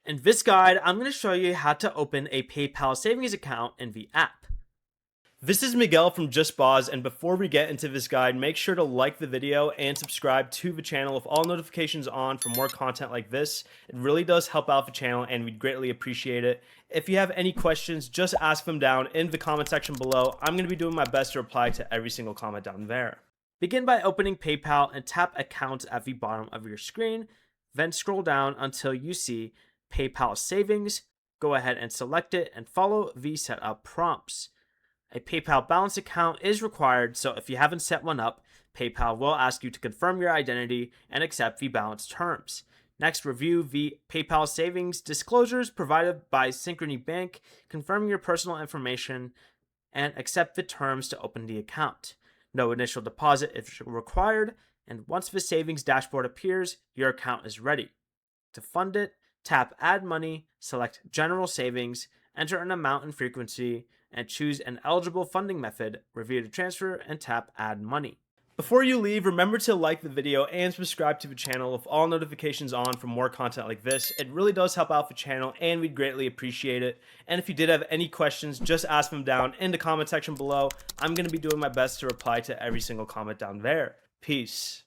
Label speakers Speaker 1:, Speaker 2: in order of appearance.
Speaker 1: In this guide, I'm going to show you how to open a PayPal savings account in the app. This is Miguel from JustBoz, and before we get into this guide, make sure to like the video and subscribe to the channel with all notifications on for more content like this. It really does help out the channel and we'd greatly appreciate it. If you have any questions, just ask them down in the comment section below. I'm going to be doing my best to reply to every single comment down there. Begin by opening PayPal and tap Accounts at the bottom of your screen, then scroll down until you see PayPal Savings. Go ahead and select it and follow the setup prompts. A PayPal balance account is required, so if you haven't set one up, PayPal will ask you to confirm your identity and accept the balance terms. Next, review the PayPal savings disclosures provided by Synchrony Bank, confirm your personal information, and accept the terms to open the account. No initial deposit is required, and once the savings dashboard appears, your account is ready. To fund it, tap Add Money, select General Savings, enter an amount and frequency, and choose an eligible funding method, review the transfer, and tap Add Money. Before you leave, remember to like the video and subscribe to the channel with all notifications on for more content like this. It really does help out the channel and we'd greatly appreciate it. And if you did have any questions, just ask them down in the comment section below. I'm going to be doing my best to reply to every single comment down there. Peace.